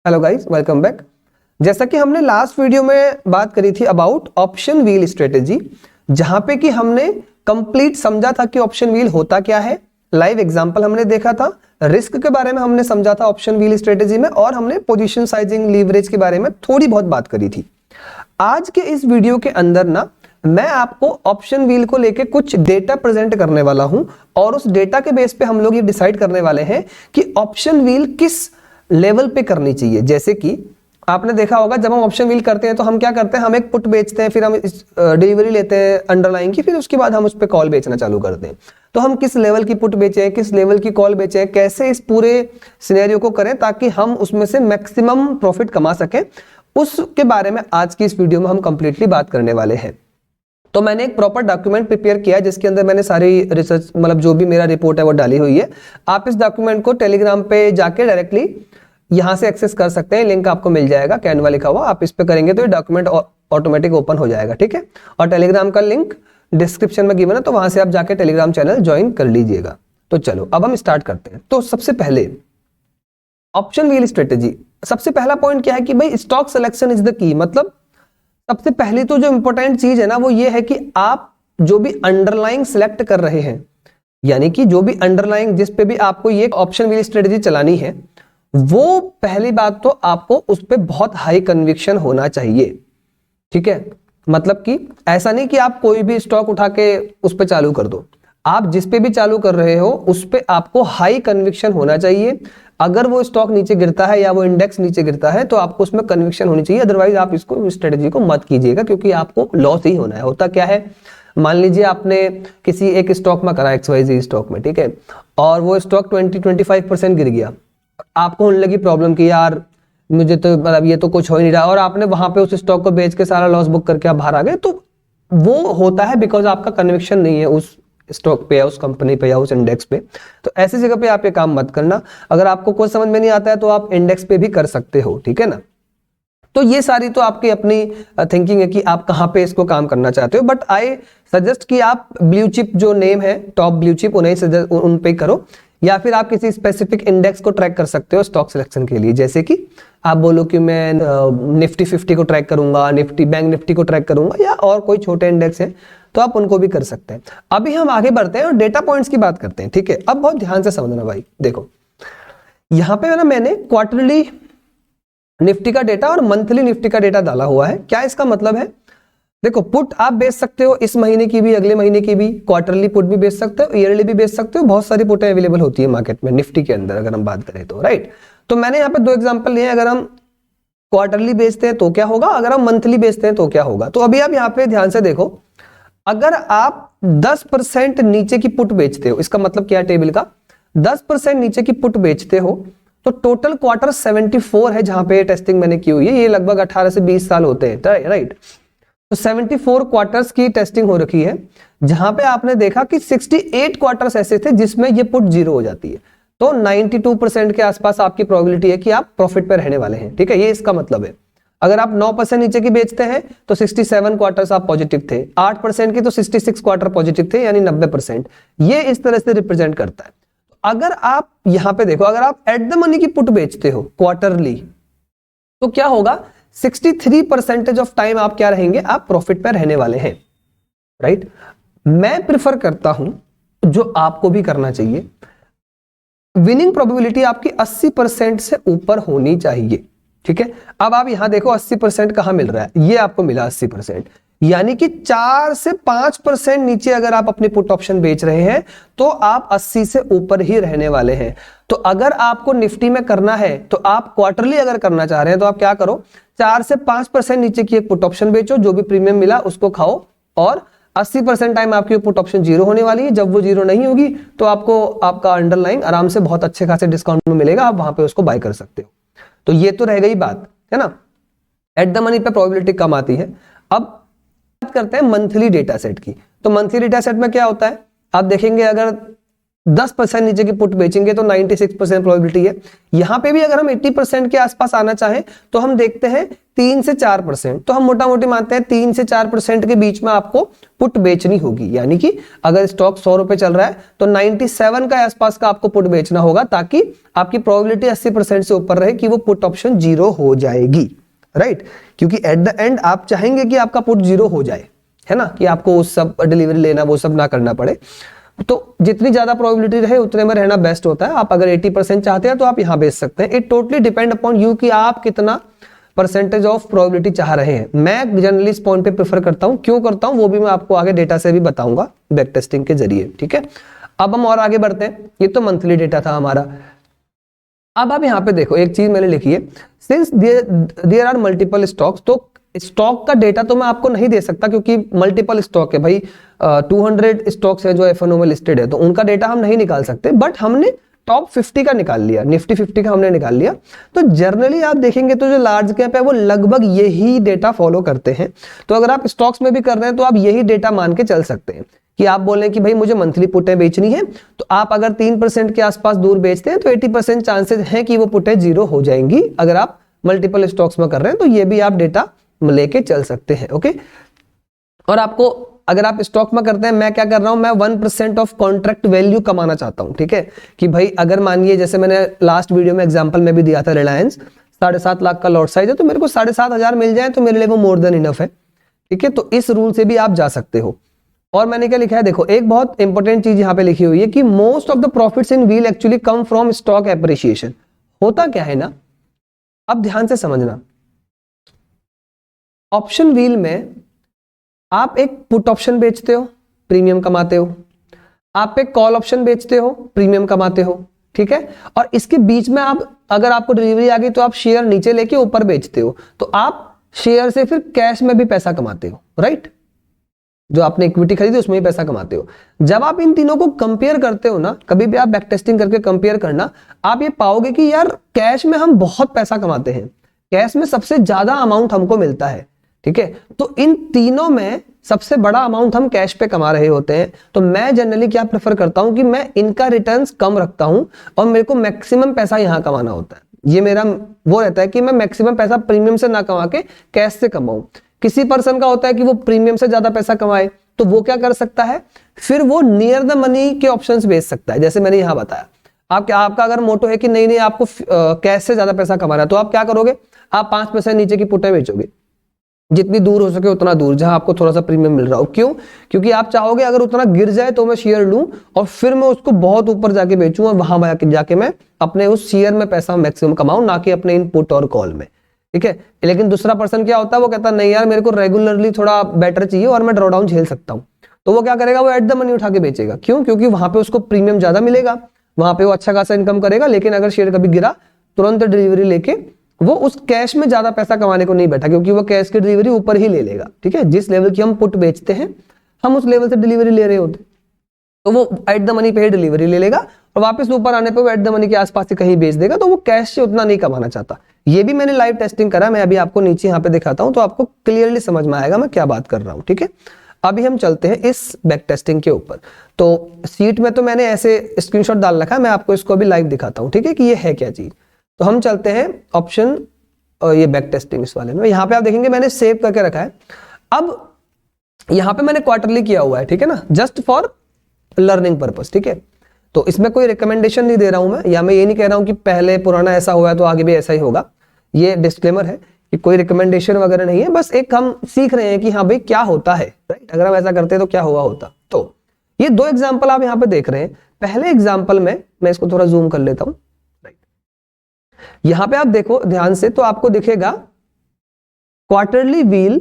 Hello guys, welcome back. जैसा कि हमने लास्ट वीडियो में बात करी थी अबाउट ऑप्शन व्हील स्ट्रेटेजी, जहां पे कि हमने कंप्लीट समझा था कि ऑप्शन व्हील होता क्या है, लाइव एग्जांपल हमने देखा था, रिस्क के बारे में हमने समझा था ऑप्शन व्हील स्ट्रेटेजी में, और हमने पोजीशन साइजिंग लीवरेज के बारे में थोड़ी बहुत बात करी थी। आज के इस वीडियो के अंदर ना मैं आपको ऑप्शन व्हील को लेके कुछ डेटा प्रेजेंट करने वाला हूं, और उस डेटा के बेस पे हम लोग ये डिसाइड करने वाले हैं कि ऑप्शन व्हील किस लेवल पे करनी चाहिए। जैसे कि आपने देखा होगा, जब हम ऑप्शन व्हील करते हैं तो हम क्या करते हैं, हम एक पुट बेचते हैं, फिर हम डिलीवरी लेते हैं अंडरलाइन की, फिर उसके बाद हम उस पर कॉल बेचना चालू करते हैं। तो हम किस लेवल की पुट बेचें, किस लेवल की कॉल बेचें, कैसे इस पूरे सिनेरियो को करें ताकि हम उसमें से मैक्सिमम प्रॉफिट कमा सकें, उसके बारे में आज की इस वीडियो में हम कंप्लीटली बात करने वाले हैं। तो मैंने एक प्रॉपर डॉक्यूमेंट प्रिपेयर किया जिसके अंदर मैंने सारी रिसर्च, मतलब जो भी मेरा रिपोर्ट है वो डाली हुई है। आप इस डॉक्यूमेंट को टेलीग्राम पे जाके डायरेक्टली यहां से एक्सेस कर सकते हैं, लिंक आपको मिल जाएगा, कैनवा लिखा हुआ, आप इस पे करेंगे तो ये डॉक्यूमेंट ऑटोमेटिक ओपन हो जाएगा, ठीक है। और टेलीग्राम का लिंक डिस्क्रिप्शन में गिवन है, तो वहां से आप जाके टेलीग्राम चैनल ज्वाइन कर लीजिएगा। तो चलो अब हम स्टार्ट करते हैं। तो सबसे पहले ऑप्शन व्हील स्ट्रेटेजी, सबसे पहला पॉइंट क्या है कि भाई stock selection is the key. मतलब सबसे पहले तो जो इंपॉर्टेंट चीज है ना वो ये है कि आप जो भी अंडरलाइंग सिलेक्ट कर रहे हैं, यानी कि जो भी अंडरलाइंग जिस पे भी आपको ये ऑप्शन व्हील स्ट्रेटेजी चलानी है, वो पहली बात तो आपको उस पे बहुत हाई कन्विक्शन होना चाहिए, ठीक है। मतलब कि ऐसा नहीं कि आप कोई भी स्टॉक उठा के उस पे चालू कर दो, आप जिस पे भी चालू कर रहे हो उस पे आपको हाई कन्विक्शन होना चाहिए। अगर वो स्टॉक नीचे गिरता है या वो इंडेक्स नीचे गिरता है तो आपको उसमें कन्विक्शन होनी चाहिए, अदरवाइज आप इसको स्ट्रेटेजी को मत कीजिएगा, क्योंकि आपको लॉस ही होना है। होता क्या है, मान लीजिए आपने किसी एक स्टॉक में करा, XYZ स्टॉक में, ठीक है, और वो स्टॉक 20-25% गिर गया, आपको होने लगी प्रॉब्लम कि यार मुझे तो मतलब ये तो कुछ हो ही नहीं रहा, और आपने वहां पे उस स्टॉक को बेच के सारा लॉस बुक करके आप बाहर आ गए। तो वो होता है बिकॉज आपका कन्विक्शन नहीं है उस स्टॉक पे या उस कंपनी पे या उस इंडेक्स पे। तो ऐसी जगह पे आप ये काम मत करना। अगर आपको कुछ समझ में नहीं आता है तो आप इंडेक्स पे भी कर सकते हो, ठीक है ना। तो ये सारी तो आपकी अपनी थिंकिंग है कि आप कहां पे इसको काम करना चाहते हो, बट आई सजेस्ट कि आप ब्लू चिप जो नेम है, टॉप ब्लू चिप, उन्हें उन पे करो, या फिर आप किसी स्पेसिफिक इंडेक्स को ट्रैक कर सकते हो स्टॉक सिलेक्शन के लिए। जैसे कि आप बोलो कि मैं निफ्टी 50 को ट्रैक करूंगा, निफ्टी बैंक निफ्टी को ट्रैक करूंगा, या और कोई छोटे इंडेक्स हैं तो आप उनको भी कर सकते हैं। अभी हम आगे बढ़ते हैं और डेटा पॉइंट्स की बात करते हैं, ठीक है। अब बहुत ध्यान से समझना भाई, देखो यहां पे ना मैंने क्वार्टरली निफ्टी का डेटा और मंथली निफ्टी का डेटा डाला हुआ है। क्या इसका मतलब है, देखो पुट आप बेच सकते हो इस महीने की भी, अगले महीने की भी, क्वार्टरली पुट भी बेच सकते हो, ईयरली भी बेच सकते हो, बहुत सारी पुटें अवेलेबल होती है मार्केट में निफ्टी के अंदर अगर हम बात करें तो, राइट। तो मैंने यहाँ पे दो एग्जांपल लिए, अगर हम क्वार्टरली बेचते हैं तो क्या होगा, अगर हम मंथली बेचते हैं तो क्या होगा। तो अभी आप यहाँ पे ध्यान से देखो, अगर आप 10% नीचे की पुट बेचते हो, इसका मतलब क्या है, टेबल का 10% नीचे की पुट बेचते हो, तो टोटल क्वार्टर 74 है जहां पे टेस्टिंग मैंने की हुई है। ये लगभग 18 से 20 साल होते हैं, राइट। तो 74 क्वार्टर्स की टेस्टिंग हो रखी है, जहां पे आपने देखा कि 68 क्वार्टर्स ऐसे थे जिसमें ये पुट जीरो हो जाती है। तो 92% के आसपास आपकी प्रोबेबिलिटी है कि आप प्रॉफिट पे रहने वाले हैं, ठीक है। ये इसका मतलब है। अगर आप 9% नीचे की बेचते हैं तो 67 क्वार्टर्स आप पॉजिटिव थे, 8% की तो 66 क्वार्टर पॉजिटिव थे, यानी 90%। ये इस तरह से रिप्रेजेंट करता है। अगर आप यहां पे देखो, अगर आप एट द मनी की पुट बेचते हो क्वार्टरली, तो क्या होगा, 63% ऑफ टाइम आप क्या रहेंगे, आप प्रॉफिट पे रहने वाले हैं, राइट। मैं प्रिफर करता हूं, जो आपको भी करना चाहिए, विनिंग प्रोबेबिलिटी आपकी 80% से ऊपर होनी चाहिए, ठीक है। अब आप यहां देखो 80% कहां मिल रहा है, ये आपको मिला 80%, यानी कि 4 से 5% नीचे अगर आप अपनी पुट ऑप्शन बेच रहे हैं तो आप 80 से ऊपर ही रहने वाले हैं। तो अगर आपको निफ्टी में करना है तो आप क्वार्टरली अगर करना चाह रहे हैं तो आप क्या करो, 4 से 5% नीचे की एक पुट ऑप्शन बेचो, जो भी प्रीमियम मिला उसको खाओ, और 80% टाइम आपकी पुट ऑप्शन जीरो होने वाली है। जब वो जीरो नहीं होगी तो आपको आपका अंडरलाइन आराम से बहुत अच्छे खासे डिस्काउंट में मिलेगा, आप वहां पे उसको बाय कर सकते हो। तो ये तो रह गई बात, है ना, एट द मनी पे प्रोबेबिलिटी कम आती है। अब बात करते हैं मंथली डेटा सेट की। तो मंथली डेटा सेट में क्या होता है, आप देखेंगे अगर 10% नीचे की पुट बेचेंगे तो 96% प्रोबेबिलिटी है। यहां पे भी अगर हम 80% के आसपास आना चाहें तो हम देखते हैं 3 से 4%, तो हम मोटा मोटी मानते हैं 3 से 4% के बीच में आपको पुट बेचनी होगी। यानी कि अगर स्टॉक 100 रुपए चल रहा है तो 97 का आसपास का आपको पुट बेचना होगा, ताकि आपकी प्रोबेबिलिटी 80% से ऊपर रहे कि वो पुट ऑप्शन जीरो हो जाएगी, राइट। क्योंकि एट द एंड आप चाहेंगे कि आपका पुट जीरो हो जाए, है ना, कि आपको उस सब डिलीवरी लेना वो सब ना करना पड़े। तो जितनी ज्यादा प्रोबेबिलिटी रहे उतने में रहना बेस्ट होता है। आप अगर 80% चाहते हैं तो आप यहां बेच सकते हैं। It totally depend upon you कि आप कितना परसेंटेज ऑफ प्रोबेबिलिटी चाह रहे हैं। मैं जनरली इस पॉइंट पे प्रेफर करता हूं, क्यों करता हूं वो भी मैं आपको आगे डेटा से भी बताऊंगा बैक टेस्टिंग के जरिए, ठीक है। अब हम और आगे बढ़ते हैं। ये तो मंथली डेटा था हमारा। अब आप यहाँ पे देखो एक चीज मैंने लिखी है, since there are multiple stocks, तो स्टॉक का डेटा तो मैं आपको नहीं दे सकता क्योंकि मल्टीपल स्टॉक है भाई। 200 स्टॉक्स है जो एफएनओ में लिस्टेड है, तो उनका डेटा हम नहीं निकाल सकते, बट हमने टॉप 50 का निकाल लिया, निफ्टी 50 का हमने निकाल लिया। तो जनरली आप देखेंगे तो जो लार्ज कैप है वो लगभग यही डेटा फॉलो करते हैं। तो अगर आप स्टॉक्स में भी कर रहे हैं तो आप यही डेटा मान के चल सकते हैं कि आप बोल रहे हैं कि भाई मुझे मंथली पुटें बेचनी है, तो आप अगर 3% के आसपास दूर बेचते हैं तो 80% चांसेस हैं कि वो पुटें जीरो हो जाएंगी। अगर आप मल्टीपल स्टॉक्स में कर रहे हैं तो ये भी आप डेटा लेके चल सकते हैं, ओके। और आपको अगर आप स्टॉक में करते हैं, मैं क्या कर रहा हूं, मैं 1% ऑफ कॉन्ट्रैक्ट वैल्यू कमाना चाहता हूं, ठीक है। कि भाई अगर मानिए जैसे मैंने लास्ट वीडियो में एग्जांपल में भी दिया था, रिलायंस 7.5 लाख का लॉट साइज है, तो मेरे को 7,500 मिल जाए तो मेरे लिए वो मोर देन इनफ है, ठीक है। तो इस रूल से भी आप जा सकते हो। और मैंने क्या लिखा है देखो, एक बहुत इंपॉर्टेंट चीज यहां पे लिखी हुई है कि most of the profits in wheel actually come from stock appreciation. होता क्या है ना, अब ध्यान से समझना, ऑप्शन व्हील में आप एक पुट ऑप्शन बेचते हो, प्रीमियम कमाते हो, आप एक कॉल ऑप्शन बेचते हो, प्रीमियम कमाते हो, ठीक है। और इसके बीच में आप अगर आपको डिलीवरी आ गई तो आप शेयर नीचे लेके ऊपर बेचते हो, तो आप शेयर से फिर कैश में भी पैसा कमाते हो, राइट। जो आपने इक्विटी खरीदी उसमें ही पैसा कमाते हो। जब आप इन तीनों को कंपेयर करते हो ना, कभी भी आप बैक टेस्टिंग करके कंपेयर करना, आप ये पाओगे कि यार कैश में हम बहुत पैसा कमाते हैं, कैश में सबसे ज्यादा अमाउंट हमको मिलता है, ठीक है। तो इन तीनों में सबसे बड़ा अमाउंट हम कैश पे कमा रहे होते हैं। तो मैं जनरली क्या प्रेफर करता हूं कि मैं इनका रिटर्न्स कम रखता हूं और मेरे को मैक्सिमम पैसा यहां कमाना होता है। ये मेरा वो रहता है कि मैं मैक्सिमम पैसा प्रीमियम से ना कमा के कैश से कमाऊं। किसी पर्सन का होता है कि वो प्रीमियम से ज्यादा पैसा कमाए, तो वो क्या कर सकता है, फिर वो नियर द मनी के ऑप्शंस बेच सकता है। जैसे मैंने यहां बताया, आपका अगर मोटो है कि नहीं आपको कैश से ज्यादा पैसा कमाना है, तो आप क्या करोगे, आप 5% नीचे की पुटें बेचोगे, जितनी दूर हो सके उतना दूर, जहां आपको थोड़ा सा प्रीमियम मिल रहा हो। क्यों? क्योंकि आप चाहोगे अगर उतना गिर जाए तो मैं शेयर लूं और फिर मैं उसको बहुत ऊपर जाके बेचूं और वहां जाके मैं अपने उस शेयर में पैसा मैक्सिमम कमाऊं, ना कि अपने इनपुट और कॉल में, ठीक है। लेकिन दूसरा पर्सन क्या होता है, वो कहता है नहीं यार मेरे को रेगुलरली थोड़ा बेटर चाहिए और मैं ड्रॉडाउन झेल सकता हूं, तो वो क्या करेगा, वो एट द मनी उठा के बेचेगा। क्यों? क्योंकि वहां पे उसको प्रीमियम ज्यादा मिलेगा, वहां पे वो अच्छा खासा इनकम करेगा। लेकिन अगर शेयर कभी गिरा, तुरंत डिलीवरी लेके वो उस कैश में ज्यादा पैसा कमाने को नहीं बैठा, क्योंकि वो कैश की डिलीवरी ऊपर ही ले लेगा, ठीक है। जिस लेवल की हम पुट बेचते हैं हम उस लेवल से डिलीवरी ले रहे होते, तो वो एट द मनी पे ही डिलीवरी ले लेगा और वापस ऊपर आने पे वो एट द मनी के आसपास से कहीं बेच देगा। तो वो कैश से उतना नहीं कमाना चाहता। ये भी मैंने लाइव टेस्टिंग करा, मैं अभी आपको नीचे यहाँ पे दिखाता हूँ तो आपको क्लियरली समझ में आएगा मैं क्या बात कर रहा हूँ, ठीक है। अभी हम चलते हैं इस बैक टेस्टिंग के ऊपर। तो सीट में तो मैंने ऐसे स्क्रीनशॉट डाल रखा है, मैं आपको इसको अभी लाइव दिखाता हूँ, ठीक है, कि ये है क्या चीज। तो हम चलते हैं ऑप्शन ये बैक टेस्टिंग इस वाले में। यहाँ पे आप देखेंगे मैंने सेव करके रखा है। अब यहाँ पे मैंने क्वार्टरली किया हुआ है, ठीक है ना, जस्ट फॉर लर्निंग पर्पस, ठीक है। तो इसमें कोई रिकमेंडेशन नहीं दे रहा हूं मैं, या मैं ये नहीं कह रहा हूं कि पहले पुराना ऐसा हुआ है तो आगे भी ऐसा ही होगा। ये डिस्क्लेमर है कि कोई रिकमेंडेशन वगैरह नहीं है, बस एक हम सीख रहे हैं कि हाँ भाई क्या होता है, राइट। अगर हम ऐसा करते तो क्या हुआ होता। तो ये 2 एग्जाम्पल आप यहाँ पे देख रहे हैं। पहले एग्जाम्पल में मैं इसको थोड़ा जूम कर लेता हूं, यहां पे आप देखो ध्यान से, तो आपको दिखेगा क्वार्टरली व्हील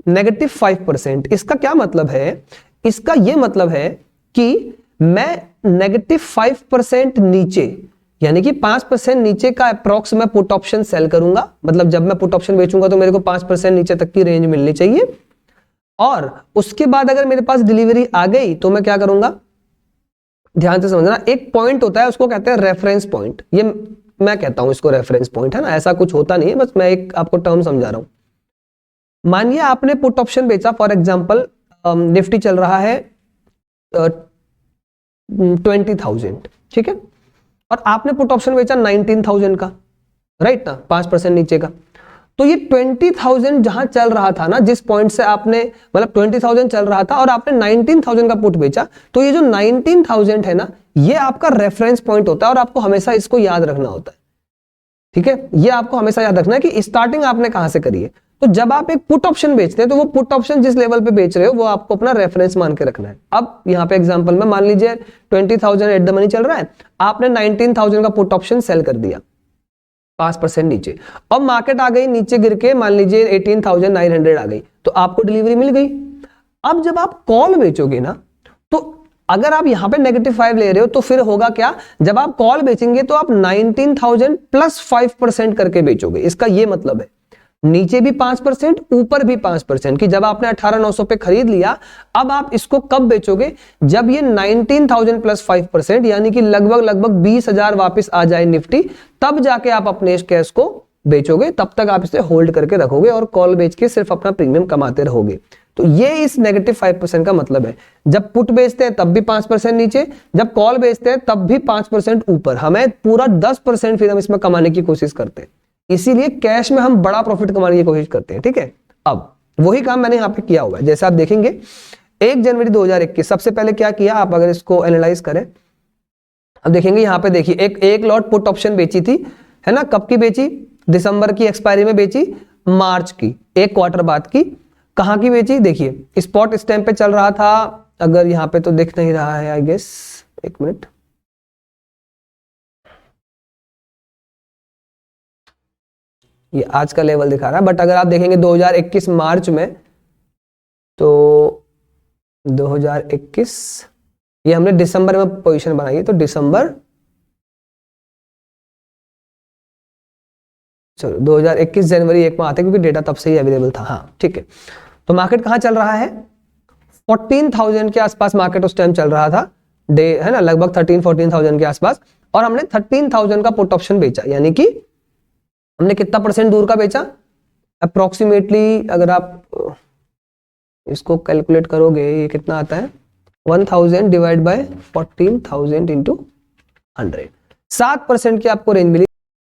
-5%। इसका क्या मतलब है, इसका यह मतलब है कि मैं -5% नीचे, यानी कि 5% नीचे का अप्रॉक्स मैं पुट ऑप्शन सेल करूंगा। मतलब जब मैं पुट ऑप्शन बेचूंगा तो मेरे को 5% नीचे तक की रेंज मिलनी चाहिए। और उसके बाद अगर मेरे पास डिलीवरी आ गई तो मैं क्या करूंगा, ध्यान से समझना, एक पॉइंट होता है उसको कहते हैं रेफरेंस पॉइंट। ये मैं कहता हूं इसको रेफरेंस पॉइंट, है ना, ऐसा कुछ होता नहीं है, बस मैं एक आपको टर्म समझा रहा हूं। मानिए आपने पुट ऑप्शन बेचा, फॉर एग्जांपल निफ्टी चल रहा है 20,000, ठीक है, और आपने पुट ऑप्शन बेचा 19,000 का, राइट ना, 5% नीचे का। तो ये 20,000 जहां चल रहा था ना, जिस पॉइंट से आपने मतलब 20,000 चल रहा था और आपने 19,000 का पुट बेचा, तो ये जो 19,000 है ना, ये आपका रेफरेंस पॉइंट होता है और आपको हमेशा इसको याद रखना होता है। ठीक है, ये आपको हमेशा याद रखना है कि स्टार्टिंग आपने कहां से करी है। तो जब आप एक पुट ऑप्शन बेचते हैं तो वो पुट ऑप्शन जिस लेवल पे बेच रहे हो वो आपको अपना रेफरेंस मान के रखना है। अब यहाँ पे एग्जांपल में मान लीजिए 20,000 एट द मनी चल रहा है, आपने 19,000 का पुट ऑप्शन सेल कर दिया 5% नीचे, और मार्केट आ गई नीचे गिर के मान लीजिए 18,900 आ गई, तो आपको डिलीवरी मिल गई। अब जब आप कॉल बेचोगे ना, तो अगर आप यहां पे -5 ले रहे हो तो फिर होगा क्या, जब आप कॉल बेचेंगे तो आप 19,000 प्लस 5% करके बेचोगे। इसका ये मतलब है नीचे भी 5% ऊपर भी 5%, कि जब आपने 18,900 पे खरीद लिया, अब आप इसको कब बेचोगे, जब ये 19,000 प्लस 5% यानी कि लगभग 20,000 वापस आ जाए निफ्टी, तब जाके आप अपने इस कैश को बेचोगे। तब तक आप इसे होल्ड करके रखोगे और कॉल बेच के सिर्फ अपना प्रीमियम कमाते रहोगे। तो ये इस -5% का मतलब है। जब पुट बेचते हैं तब भी 5% नीचे, जब कॉल बेचते हैं तब भी 5% ऊपर, हमें पूरा 10% फिर हम इसमें कमाने की कोशिश करते हैं। इसीलिए कैश में हम बड़ा प्रॉफिट कमाने की कोशिश करते हैं। ठीक है, अब वही काम मैंने यहाँ पे किया हुआ है। जैसे आप देखेंगे 1 जनवरी 2021 सबसे पहले क्या किया, आप अगर इसको एनालाइज करें, अब देखेंगे यहाँ पे देखिए एक लॉट पुट ऑप्शन बेची थी, है ना। कब की बेची, दिसंबर की एक्सपायरी में बेची, मार्च की, 1 क्वार्टर बाद की। कहां की बेची, देखिए स्पॉट इस टाइम पे चल रहा था, अगर यहाँ पे तो दिख नहीं रहा है आई गेस, एक मिनट, ये आज का लेवल दिखा रहा है, बट अगर आप देखेंगे 2021 मार्च में, तो 2021 ये हमने दिसंबर में पोजीशन बनाई है, तो दिसंबर 2021 जनवरी 1 में आते, क्योंकि डेटा तब से ही अवेलेबल था। हाँ ठीक है, तो मार्केट कहां चल रहा है, 14,000 के आसपास मार्केट उस टाइम चल रहा था, डे है ना, लगभग 13-14,000 के आसपास, और हमने 13,000 का पुट ऑप्शन बेचा, यानी कि हमने कितना % दूर का बेचा, अप्रोक्सीमेटली अगर आप इसको कैलकुलेट करोगे ये कितना आता है, 1000 डिवाइड बाय 14,000 इंटू 100, 7% की आपको रेंज मिली।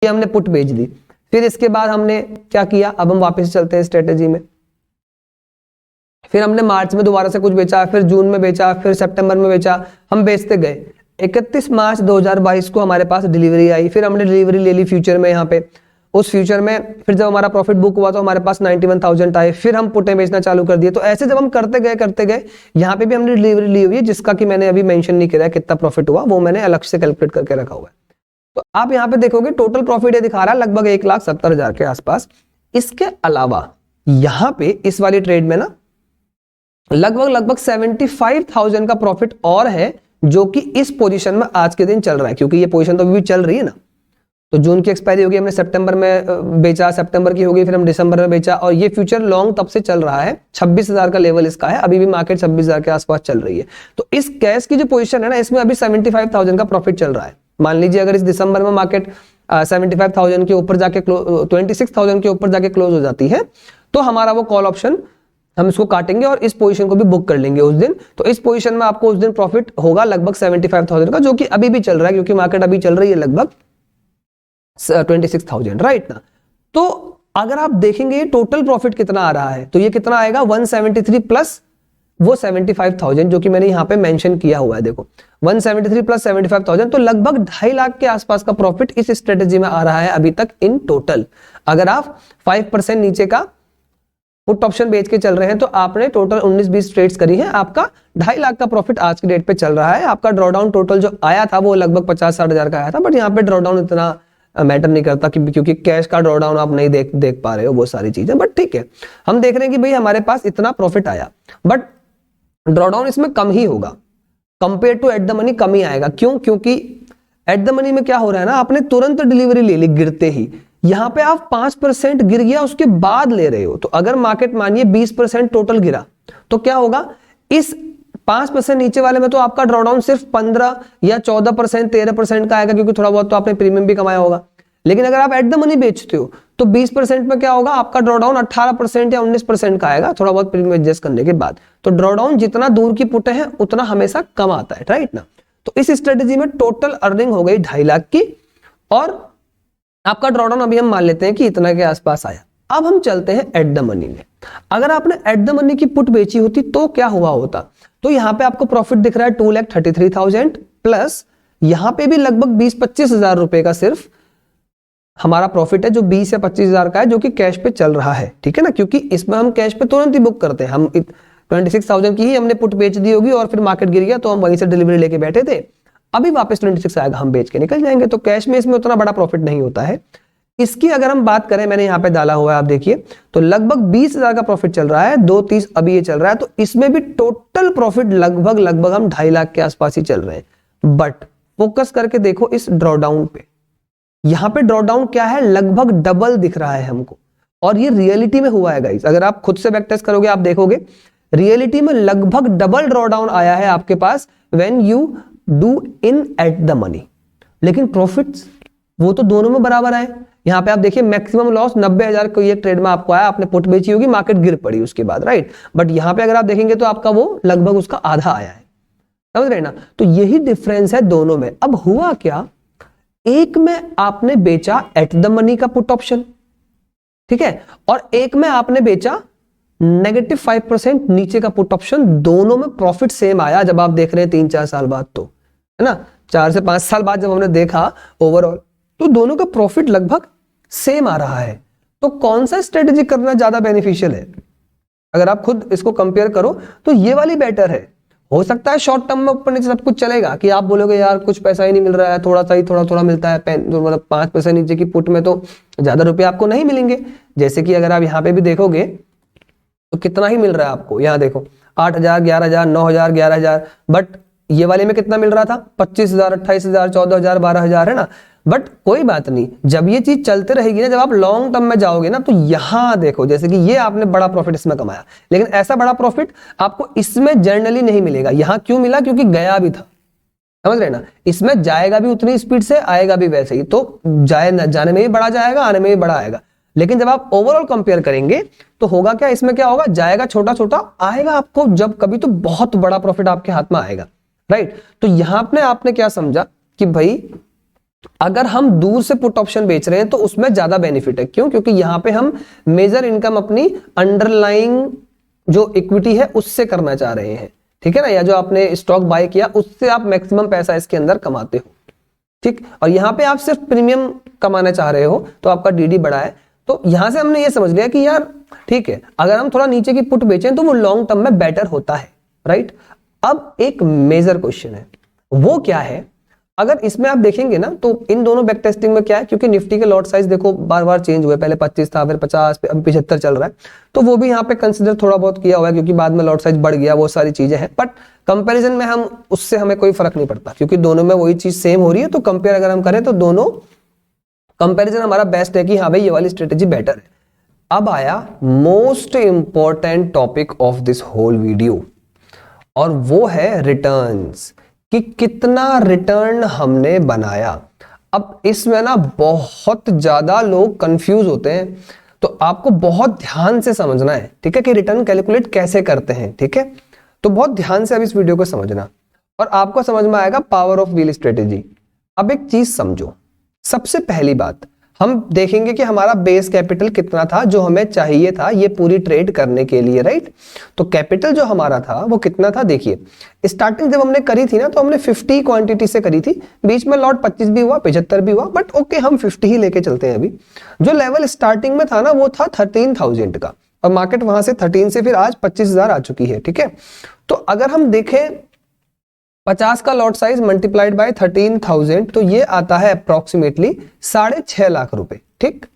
ये हमने पुट बेच दी। फिर इसके बाद हमने क्या किया, अब हम वापस चलते हैं स्ट्रेटेजी में। फिर हमने मार्च में दोबारा से कुछ बेचा, फिर जून में बेचा, फिर सितंबर में बेचा, हम बेचते गए। 31 मार्च 2022 को हमारे पास डिलीवरी आई, फिर हमने डिलीवरी ले ली फ्यूचर में। यहाँ पे उस फ्यूचर में फिर जब हमारा प्रॉफिट बुक हुआ तो हमारे पास 91,000 आए, फिर हम पुटें बेचना चालू कर दिए। तो ऐसे जब हम करते गए यहाँ पे भी हमने डिलीवरी ली हुई है, जिसका कि मैंने अभी मेंशन नहीं किया कितना प्रॉफिट हुआ, वो मैंने अलग से कैलकुलेट करके रखा हुआ है। तो आप यहाँ पे देखोगे टोटल प्रॉफिट ये दिखा रहा है लगभग 1,70,000 के आसपास। इसके अलावा यहाँ पे इस वाली ट्रेड में ना लगभग 75,000 का प्रॉफिट और है, जो कि इस पोजीशन में आज के दिन चल रहा है, क्योंकि ये पोजीशन तो अभी भी चल रही है ना। तो जून की एक्सपायरी होगी, हमने सितंबर में बेचा, सितंबर की होगी, फिर हम दिसंबर में बेचा, और ये फ्यूचर लॉन्ग तब से चल रहा है। 26,000 का लेवल इसका है, अभी भी मार्केट 26,000 के आसपास चल रही है। तो इस कैश की जो पोजीशन है ना, इसमें अभी 75,000 का प्रॉफिट चल रहा है। मान लीजिए अगर इस दिसंबर में मार्केट 75,000 के ऊपर जाके 26,000 के ऊपर जाके क्लोज हो जाती है, तो हमारा वो कॉल ऑप्शन हम इसको काटेंगे और इस पोजीशन को भी बुक कर लेंगे उस दिन। तो इस पोजीशन में आपको उस दिन प्रॉफिट होगा लगभग 75,000 का, जो कि अभी भी चल रहा है, क्योंकि मार्केट अभी चल रही है लगभग 26,000, राइट ना। तो अगर आप देखेंगे टोटल प्रॉफिट कितना आ रहा है, तो ये कितना आएगा 173 प्लस वो 75,000 जो कि मैंने यहाँ पे मेंशन किया हुआ है। देखो 173 प्लस 75,000, तो लगभग 2.5 लाख के आसपास का प्रॉफिट इस स्ट्रेटेजी में आ रहा है अभी तक इन टोटल। अगर आप 5% नीचे का पुट ऑप्शन बेच के चल रहे हैं, तो आपने टोटल 19-20 ट्रेड्स करी हैं, आपका 2.5 लाख का प्रॉफिट आज की डेट पे चल रहा है। आपका ड्रॉडाउन टोटल जो आया था वो लगभग 50-60 हजार का आया था, बट यहाँ पे ड्रॉडाउन इतना मैटर नहीं करता, क्योंकि कैश का ड्रॉडाउन आप नहीं देख पा रहे हो वो सारी चीजें। बट ठीक है, हम देख रहे हैं कि भाई हमारे पास इतना प्रॉफिट आया, बट ड्रॉडाउन इसमें कम ही होगा compare to at the money, कम ही आएगा। क्यों? क्योंकि एट द मनी में क्या हो रहा है ना, आपने तुरंत डिलीवरी ले ली गिरते ही। यहां पे आप 5% गिर गया उसके बाद ले रहे हो। तो अगर मार्केट मानिए 20% टोटल गिरा, तो क्या होगा, इस 5% नीचे वाले में तो आपका ड्रॉडाउन सिर्फ 15 या 14%, 13% का आएगा, क्योंकि थोड़ा बहुत तो आपने प्रीमियम भी कमाया होगा। लेकिन अगर आप एट द मनी बेचते हो तो 20% में क्या होगा, आपका ड्रॉडाउन 18% या 19% का आएगा, थोड़ा बहुत प्रीमियम एडजस्ट करने के बाद। तो ड्रॉडाउन जितना दूर की पुट है उतना हमेशा कम आता है, राइट ना। तो इस स्ट्रेटेजी में टोटल अर्निंग हो गई 2.5 लाख की, और आपका ड्रॉडाउन अभी हम मान लेते हैं कि इतना के आसपास आया। अब हम चलते हैं एट द मनी में। अगर आपने एट द मनी की पुट बेची होती तो क्या हुआ होता, तो यहां पे आपको प्रॉफिट दिख रहा है 2,33,000 प्लस यहां पे भी लगभग 20-25 हजार रुपए का सिर्फ हमारा प्रॉफिट है, जो 20 या 25 हजार का है, जो कि कैश पे चल रहा है, ठीक है ना, क्योंकि इसमें हम कैश पे तुरंत ही बुक करते हैं। हम 26,000 की ही हमने पुट बेच दी होगी और फिर मार्केट गिर गया तो हम वहीं से डिलीवरी लेके बैठे थे, अभी वापस 26 आएगा, हम बेच के निकल जाएंगे, तो कैश में इसमें उतना बड़ा प्रॉफिट नहीं होता है। इसकी अगर हम बात करें, मैंने यहाँ पे डाला हुआ है, आप देखिए, तो लगभग 20,000 का प्रॉफिट चल रहा है, 230 अभी ये चल रहा है, तो इसमें भी टोटल प्रॉफिट लगभग हम 2.5 लाख के आसपास ही चल रहे हैं। बट फोकस करके देखो इस ड्रॉडाउन पे, यहां पे ड्रॉडाउन क्या है, लगभग डबल दिख रहा है हमको, और ये रियलिटी में हुआ है गाइस। अगर आप खुद से बैक टेस्ट करोगे आप देखोगे रियलिटी में लगभग डबल ड्रॉडाउन आया है आपके पास when you do in at the money. लेकिन प्रॉफिट्स वो तो दोनों में बराबर आए। यहां पे आप देखिए मैक्सिमम लॉस 90,000 को ये ट्रेड में आपको आया, आपने पुट बेची होगी, मार्केट गिर पड़ी उसके बाद, राइट। बट यहां पे अगर आप देखेंगे तो आपका वो लगभग उसका आधा आया है, समझ रहे ना। तो यही डिफरेंस है दोनों में। अब हुआ क्या, एक में आपने बेचा एट द मनी का पुट ऑप्शन, ठीक है, और एक में आपने बेचा -5% नीचे का पुट ऑप्शन। दोनों में प्रॉफिट सेम आया जब आप देख रहे हैं 3-4 साल बाद, तो है ना, 4 से 5 साल बाद जब हमने देखा ओवरऑल, तो दोनों का प्रॉफिट लगभग सेम आ रहा है। तो कौन सा स्ट्रेटेजी करना ज्यादा बेनिफिशियल है, अगर आप खुद इसको कंपेयर करो तो ये वाली बेटर है। हो सकता है शॉर्ट टर्म में ऊपर नीचे सब कुछ चलेगा कि आप बोलोगे यार कुछ पैसा ही नहीं मिल रहा है, थोड़ा सा ही थोड़ा मिलता है, मतलब 5 पैसे नीचे की पुट में तो ज्यादा रुपए आपको नहीं मिलेंगे। जैसे कि अगर आप यहाँ पे भी देखोगे तो कितना ही मिल रहा है आपको, यहाँ देखो 8,000, 11,000, 9,000, 11,000, बट ये वाले में कितना मिल रहा था, 25,000, 28,000, 14,000, 12,000, है ना। बट कोई बात नहीं, जब ये चीज चलते रहेगी ना, जब आप लॉन्ग टर्म में जाओगे ना, तो यहां देखो जैसे कि ये आपने बड़ा प्रॉफिट इसमें कमाया, लेकिन ऐसा बड़ा प्रॉफिट आपको इसमें जनरली नहीं मिलेगा। यहां क्यों मिला, क्योंकि गया भी था, समझ रहे ना। इसमें जाएगा भी उतनी स्पीड से, आएगा भी वैसे ही, तो जाने में भी बड़ा जाएगा, आने में भी बड़ा आएगा। लेकिन जब आप ओवरऑल कंपेयर करेंगे तो होगा क्या, इसमें क्या होगा, जाएगा छोटा छोटा, आएगा आपको जब कभी तो बहुत बड़ा प्रॉफिट आपके हाथ में आएगा, राइट। तो यहां पे आपने क्या समझा कि भाई अगर हम दूर से पुट ऑप्शन बेच रहे हैं तो उसमें ज्यादा बेनिफिट है। क्यों, क्योंकि यहां पे हम मेजर इनकम अपनी अंडरलाइंग जो इक्विटी है उससे करना चाह रहे हैं, ठीक है ना, या जो आपने स्टॉक बाय किया उससे आप मैक्सिमम पैसा इसके अंदर कमाते हो, ठीक। और यहां पे आप सिर्फ प्रीमियम कमाना चाह रहे हो तो आपका डीडी बड़ा है। तो यहां से हमने ये समझ लिया कि यार ठीक है, अगर हम थोड़ा नीचे की पुट बेचें तो वो लॉन्ग टर्म में बेटर होता है, राइट। अब एक मेजर क्वेश्चन है, वो क्या है, अगर इसमें आप देखेंगे ना तो इन दोनों बैक टेस्टिंग में क्या है, क्योंकि निफ्टी के लॉट साइज देखो बार बार चेंज हुए, पहले 25 था, फिर 50, अब 75 चल रहा है, तो वो भी यहाँ पे कंसिडर थोड़ा बहुत किया हुआ है, क्योंकि बाद में लॉट साइज बढ़ गया, वो सारी चीजें हैं। बट कंपैरिजन में हम उससे हमें कोई फर्क नहीं पड़ता, क्योंकि दोनों में वही चीज सेम हो रही है। तो कंपेयर अगर हम करें तो दोनों कंपैरिजन हमारा बेस्ट है कि हाँ भाई ये वाली स्ट्रेटेजी बेटर है। अब आया most important topic of this whole video, और वो है रिटर्न्स, कि कितना रिटर्न हमने बनाया। अब इसमें ना बहुत ज्यादा लोग कंफ्यूज होते हैं, तो आपको बहुत ध्यान से समझना है, ठीक है, कि रिटर्न कैलकुलेट कैसे करते हैं, ठीक है। तो बहुत ध्यान से अब इस वीडियो को समझना, और आपको समझ में आएगा पावर ऑफ व्हील स्ट्रेटेजी। अब एक चीज समझो, सबसे पहली बात हम देखेंगे कि हमारा बेस कैपिटल कितना था जो हमें चाहिए था ये पूरी ट्रेड करने के लिए, राइट। तो कैपिटल जो हमारा था वो कितना था, देखिए स्टार्टिंग जब हमने करी थी ना तो हमने 50 क्वांटिटी से करी थी, बीच में लॉट 25 भी हुआ, 75 भी हुआ, बट ओके हम 50 ही लेके चलते हैं। अभी जो लेवल स्टार्टिंग में था ना वो था 13,000 का, और मार्केट वहां से 13 से फिर आज 25,000 आ चुकी है, ठीक है। तो अगर हम देखें 50 का लॉट साइज मल्टीप्लाइड बाय 13,000, तो ये आता है अप्रोक्सीमेटली 6.5 लाख रुपए, ठीक।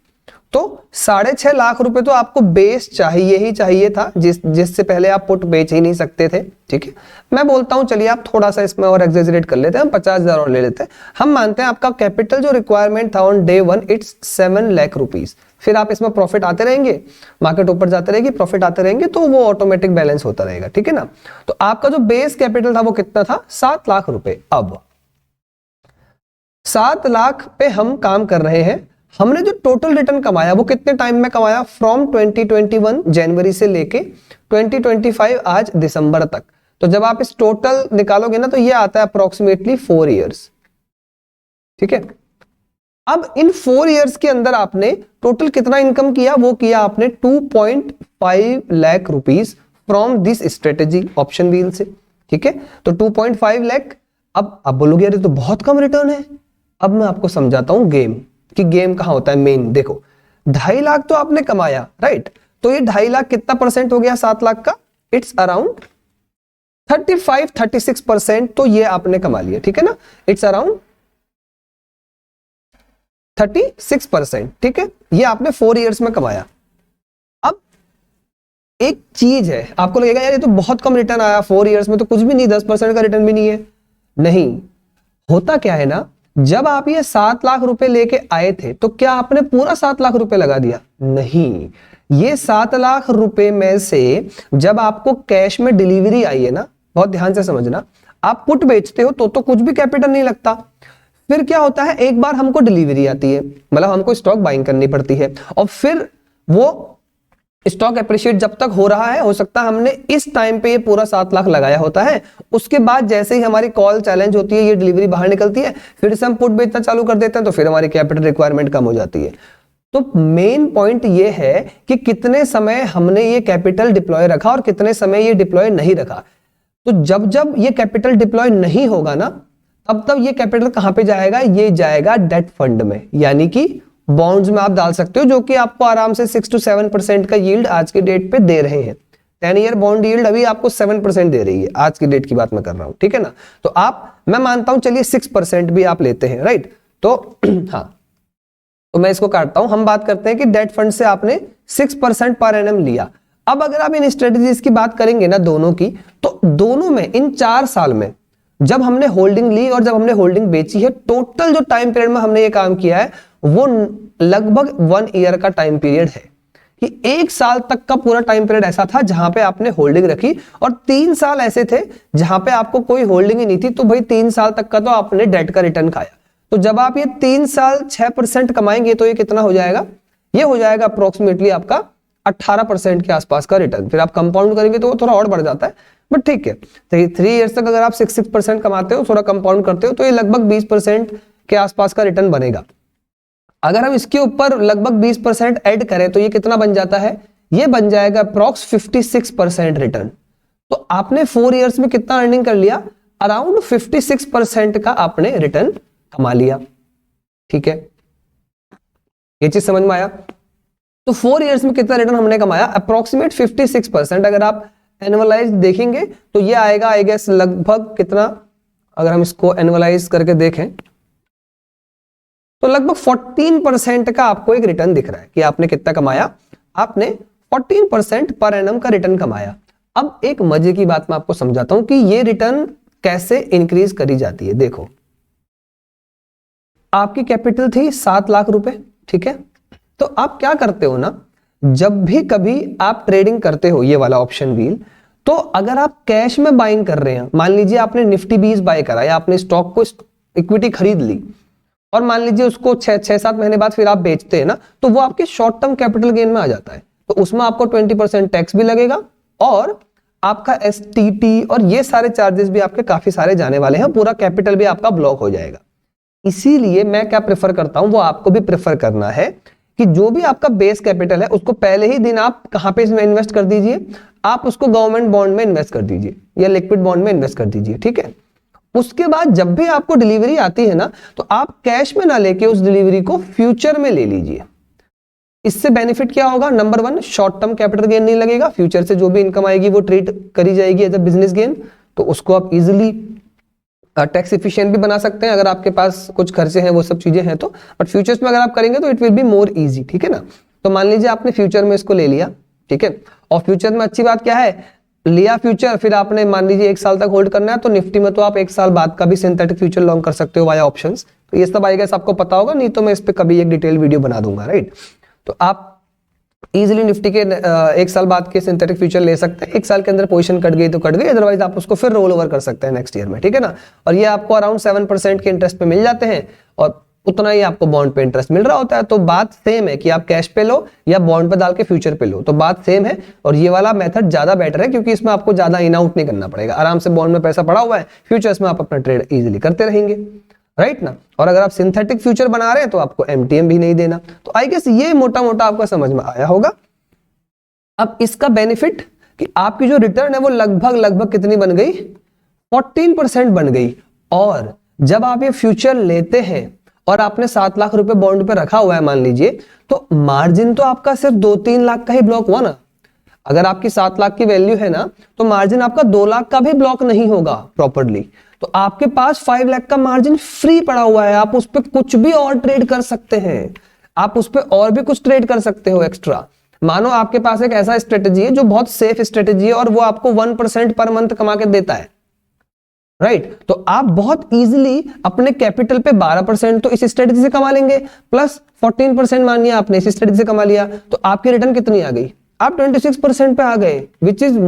तो 6.5 लाख रुपए तो आपको बेस चाहिए ही चाहिए था, जिससे पहले आप पुट बेच ही नहीं सकते थे, ठीक है। मैं बोलता हूं चलिए आप थोड़ा सा इसमें और एक्सेजरेट कर लेते हैं, हम 50,000 और ले लेते हैं। हम मानते हैं आपका कैपिटल जो रिक्वायरमेंट था on day 1 it's 7 lakh rupees. फिर आप इसमें प्रॉफिट आते रहेंगे, मार्केट ऊपर जाते रहेगी, प्रॉफिट आते रहेंगे, तो वो ऑटोमेटिक बैलेंस होता रहेगा, ठीक है ना। तो आपका जो बेस कैपिटल था वो कितना था, 7 लाख रुपए। अब 7 लाख पे हम काम कर रहे हैं, हमने जो टोटल रिटर्न कमाया वो कितने टाइम में कमाया, फ्रॉम 2021 जनवरी से लेके 2025 आज दिसंबर तक। तो जब आप इस टोटल निकालोगे ना तो ये आता है अप्रोक्सीमेटली 4 इयर्स, ठीक है। अब इन 4 इयर्स के अंदर आपने टोटल कितना इनकम किया, वो किया आपने 2.5 lakh rupees from this strategy option wheel से, ठीक है। तो 2.5 लाख। अब बोलोगे यार ये तो बहुत कम रिटर्न है। अब मैं आपको समझाता हूं गेम, कि गेम कहां होता है मेन। देखो 2.5 लाख तो आपने कमाया, राइट। तो ये 2.5 लाख कितना परसेंट हो गया 7 लाख का? It's around 35-36%। तो ये आपने कमा लिया, ठीक है ना। इट्स अराउंड 36%, ठीक है। ये आपने 4 इयर्स में कमाया। अब एक चीज है, आपको लगेगा यार ये तो बहुत कम रिटर्न आया 4 इयर्स में, तो कुछ भी नहीं, 10% का रिटर्न भी नहीं है। नहीं, होता क्या है ना, जब आप ये 7 लाख रुपए लेके आए थे तो क्या आपने पूरा 7 लाख रुपए लगा दिया? नहीं, ये 7 लाख रुपए में से जब आपको कैश में डिलीवरी आई है ना, बहुत ध्यान से समझना, आप पुट बेचते हो तो कुछ भी कैपिटल नहीं लगता। फिर क्या होता है, एक बार हमको डिलीवरी आती है, मतलब हमको स्टॉक बाइंग करनी पड़ती है, और फिर वो स्टॉक एप्रिशिएट जब तक हो रहा है, हो सकता है हमने इस टाइम पे ये पूरा 7 लाख लगाया होता है। उसके बाद जैसे ही हमारी कॉल चैलेंज होती है, ये डिलीवरी बाहर निकलती है, फिर से हम पुट बेचना चालू कर देते हैं, तो फिर हमारी कैपिटल रिक्वायरमेंट कम हो जाती है। तो मेन पॉइंट ये है कि कितने समय हमने ये कैपिटल डिप्लॉय रखा और कितने समय ये डिप्लॉय नहीं रखा। तो जब जब ये कैपिटल डिप्लॉय नहीं होगा ना, तब ये कैपिटल कहां पे जाएगा? ये जाएगा डेट फंड में, यानी कि बॉन्ड्स में आप डाल सकते हो, जो कि आपको आराम से 6 to 7% का यील्ड आज की डेट पे दे रहे हैं। 10 ईयर बॉन्ड यील्ड अभी आपको 7% दे रही है, आज की डेट की बात मैं कर रहा हूं, ठीक है ना। तो मैं मानता हूं चलिए 6% भी आप लेते हैं, राइट। तो हाँ, तो मैं इसको काटता हूं, हम बात करते हैं कि डेट फंड से आपने 6% पर एनम लिया। अब अगर आप इन स्ट्रेटेजीज की बात करेंगे ना दोनों की, तो दोनों में इन 4 साल में जब हमने होल्डिंग ली और जब हमने होल्डिंग बेची है, टोटल जो टाइम पीरियड में हमने ये काम किया है वो लगभग 1 ईयर का टाइम पीरियड है। कि 1 साल तक का पूरा टाइम पीरियड ऐसा था जहां पे आपने होल्डिंग रखी, और 3 साल ऐसे थे जहां पे आपको कोई होल्डिंग ही नहीं थी। तो भाई 3 साल तक का तो आपने डेट का रिटर्न खाया। तो जब आप ये 3 साल 6% कमाएंगे तो ये कितना हो जाएगा? ये हो जाएगा अप्रोक्सीमेटली आपका 18% के आसपास का रिटर्न। फिर आप कंपाउंड करेंगे तो वो थोड़ा और बढ़ जाता है, बट ठीक है। तो 3 इयर्स तक अगर आप 6% कमाते हो, थोड़ा कंपाउंड करते हो, तो ये लगभग 20% के आसपास का रिटर्न बनेगा। अगर हम इसके ऊपर लगभग 20% ऐड करें तो ये कितना बन जाता है? ये बन जाएगा अप्रॉक्स 56% रिटर्न। तो आपने 4 इयर्स में कितना अर्निंग कर लिया? अराउंड 56% का आपने रिटर्न कमा लिया, ठीक है। ये चीज समझ में आया? तो 4 इयर्स में कितना रिटर्न हमने कमाया? अप्रोक्सीमेट 56%। अगर आप एनुअलाइज देखेंगे तो ये आएगा आई गेस लगभग कितना, अगर हम इसको एनुअलाइज करके देखें तो लगभग 14% का आपको एक रिटर्न दिख रहा है कि आपने कितना कमाया। आपने 14% पर एनम का रिटर्न कमाया। अब एक मजे की बात मैं आपको समझाता हूं कि ये रिटर्न कैसे इंक्रीज करी जाती है। देखो, आपकी कैपिटल थी 7 लाख रुपए, ठीक है। तो आप क्या करते हो ना, जब भी कभी आप ट्रेडिंग करते हो ये वाला ऑप्शन व्हील, तो अगर आप कैश में बाइंग कर रहे हैं, मान लीजिए आपने निफ्टी 20 बाय करा या आपने स्टॉक को इक्विटी खरीद ली, और मान लीजिए उसको 6-7 महीने बाद फिर आप बेचते हैं ना, तो वो आपके शॉर्ट टर्म कैपिटल गेन में आ जाता है। तो उसमें आपको 20% टैक्स भी लगेगा, और आपका एसटीटी और ये सारे चार्जेस भी आपके काफी सारे जाने वाले हैं, पूरा कैपिटल भी आपका ब्लॉक हो जाएगा। इसीलिए मैं क्या प्रेफर करता हूं, वो आपको भी प्रेफर करना है कि जो भी आपका बेस कैपिटल है उसको पहले ही दिन आप कहां पे इसमें इन्वेस्ट कर दीजिए, आप उसको गवर्नमेंट बॉन्ड में इन्वेस्ट कर दीजिए या लिक्विड बॉन्ड में इन्वेस्ट कर दीजिए, ठीक है। उसके बाद जब भी आपको डिलीवरी आती है ना, तो आप कैश में ना लेके उस डिलीवरी को फ्यूचर में ले लीजिए। इससे बेनिफिट क्या होगा? Number 1, short term capital gain नहीं लगेगा, फ्यूचर से जो भी इनकम आएगी वो ट्रीट करी जाएगी एज अ बिजनेस गेन, तो उसको आप इजिली टैक्स इफिशिएंट भी बना सकते हैं अगर आपके पास कुछ खर्चे हैं, वो सब चीजें हैं तो। बट फ्यूचर्स में अगर आप करेंगे तो it will be more easy, ठीक है ना। तो मान लीजिए आपने फ्यूचर में इसको ले लिया, ठीक है, और फ्यूचर में अच्छी बात क्या है, लिया फ्यूचर, फिर आपने मान लीजिए 1 साल तक होल्ड करना है, तो निफ्टी में तो आप 1 साल बाद का भी सिंथेटिक फ्यूचर लॉन्ग कर सकते हो वाया ऑप्शंस। तो ये सब आई गेस आपको पता होगा, नहीं तो मैं इस पे कभी एक डिटेल वीडियो बना दूंगा, राइट। तो आप इजीली निफ्टी के 1 साल बाद के सिंथेटिक फ्यूचर ले सकते हैं। 1 साल के अंदर पोजीशन कट गई तो कट गई, अदरवाइज आप उसको फिर रोल ओवर कर सकते हैं नेक्स्ट ईयर में, ठीक है ना। और ये आपको अराउंड 7% के इंटरेस्ट पे मिल जाते हैं, और उतना ही आपको बॉन्ड पे इंटरेस्ट मिल रहा होता है। तो बात सेम है कि आप कैश पे लो या बॉन्ड पे डाल के फ्यूचर पे लो, तो बात सेम है। और ये वाला मेथड ज्यादा बेटर है क्योंकि इसमें आपको ज्यादा इन आउट नहीं करना पड़ेगा, आराम से बॉन्ड में पैसा पड़ा हुआ है, फ्यूचर्स में आप अपना ट्रेड इजीली करते रहेंगे। राइट ना। और अगर आप सिंथेटिक फ्यूचर बना रहे हैं तो आपको MTM भी नहीं देना। तो आई गेस ये मोटा मोटा आपको समझ में आया होगा। अब इसका बेनिफिट कि आपकी जो रिटर्न है वो लगभग कितनी बन गई, 14% बन गई। और जब आप ये फ्यूचर लेते हैं और आपने 7 लाख रुपए बॉन्ड पे रखा हुआ है मान लीजिए, तो मार्जिन तो आपका सिर्फ 2-3 लाख का ही ब्लॉक हुआ ना। अगर आपकी 7 लाख की वैल्यू है ना, तो मार्जिन आपका 2 लाख का भी ब्लॉक नहीं होगा प्रॉपरली। तो आपके पास 5 लाख का मार्जिन फ्री पड़ा हुआ है। आप उस पर कुछ भी और ट्रेड कर सकते हैं, आप उस पर और भी कुछ ट्रेड कर सकते हो एक्स्ट्रा। मानो आपके पास एक ऐसा स्ट्रेटेजी है जो बहुत सेफ स्ट्रेटेजी है और वो आपको 1% पर मंथ कमा के देता है, राइट। तो आप बहुत इजीली अपने कैपिटल पे 12% तो इस स्ट्रेटेजी से कमा लेंगे, प्लस 14% मानिए आपने इस स्ट्रेटेजी से कमा लिया, तो आपकी रिटर्न कितनी आ गई, आप 26% पे आ गए, which is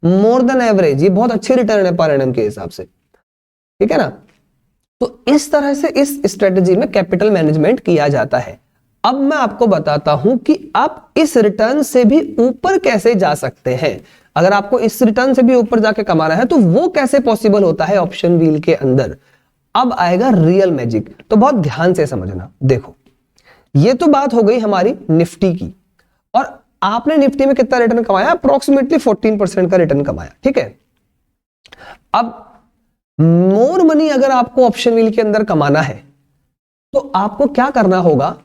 more than average. ये बहुत अच्छी रिटर्न है पर एनम के हिसाब से, ठीक है ना। तो इस तरह से इस स्ट्रेटेजी में कैपिटल मैनेजमेंट किया जाता है। अब मैं आपको बताता हूं कि आप इस रिटर्न से भी ऊपर कैसे जा सकते हैं। अगर आपको इस रिटर्न से भी ऊपर जाके कमाना है तो वो कैसे पॉसिबल होता है ऑप्शन व्हील के अंदर। अब आएगा रियल मैजिक, तो बहुत ध्यान से समझना। देखो, ये तो बात हो गई हमारी निफ्टी की, और आपने निफ्टी में कितना रिटर्न कमाया, अप्रोक्सीमेटली 14% का रिटर्न कमाया, ठीक है। अब मोर मनी अगर आपको ऑप्शन व्हील के अंदर कमाना है तो आपको क्या करना होगा,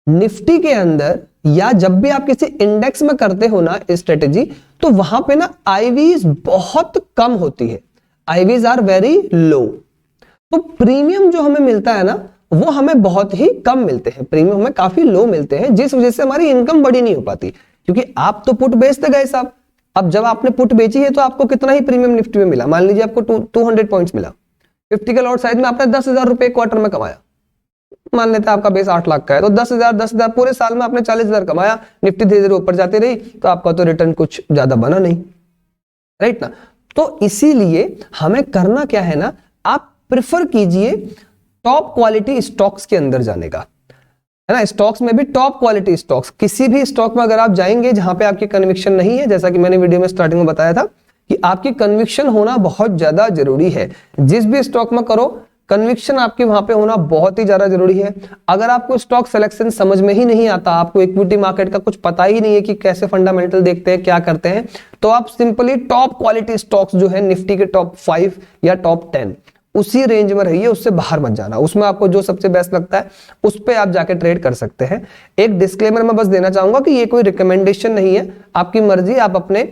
निफ्टी के अंदर या जब भी आप किसी इंडेक्स में करते हो ना स्ट्रेटेजी, तो वहां पे ना आईवीज बहुत कम होती है, आईवीज आर वेरी लो। तो प्रीमियम जो हमें मिलता है ना वो हमें बहुत ही कम मिलते हैं, प्रीमियम हमें काफी लो मिलते हैं, जिस वजह से हमारी इनकम बड़ी नहीं हो पाती। क्योंकि आप तो पुट बेचते गए साहब, अब जब आपने पुट बेची है तो आपको कितना ही प्रीमियम निफ्टी में मिला, मान लीजिए आपको 200 पॉइंट्स मिला, 50 के लॉट साइज में आपने 10,000 रुपए क्वार्टर में कमाया। मान लेते हैं आपका बेस 8 लाख का है, तो 10,000 पूरे साल में आपने 40,000 कमाया, निफ्टी धीरे धीरे ऊपर जाती रही, तो आपका तो रिटर्न कुछ ज्यादा बना नहीं, राइट ना। तो इसीलिए हमें करना क्या है ना, आप प्रिफर कीजिए टॉप क्वालिटी स्टॉक्स के अंदर जाने का, है ना। स्टॉक्स में भी टॉप क्वालिटी स्टॉक्स, किसी भी स्टॉक में अगर आप जाएंगे जहां पे आपकी कन्विक्शन नहीं है, जैसा कि मैंने वीडियो में स्टार्टिंग में बताया था कि आपकी कन्विक्शन होना बहुत ज्यादा जरूरी है। जिस भी स्टॉक में करो कन्विक्शन आपकी वहां पे होना बहुत ही ज्यादा जरूरी है। अगर आपको स्टॉक सिलेक्शन समझ में ही नहीं आता, आपको इक्विटी मार्केट का कुछ पता ही नहीं है कि कैसे फंडामेंटल देखते हैं, क्या करते हैं, तो आप सिंपली टॉप क्वालिटी स्टॉक्स जो है निफ्टी के टॉप 5 या टॉप 10 उसी रेंज में रहिए, उससे बाहर मत जाना। उसमें आपको जो सबसे बेस्ट लगता है उस पे आप जाके ट्रेड कर सकते हैं। एक डिस्क्लेमर मैं बस देना चाहूंगा कि ये कोई रिकमेंडेशन नहीं है, आपकी मर्जी, आप अपने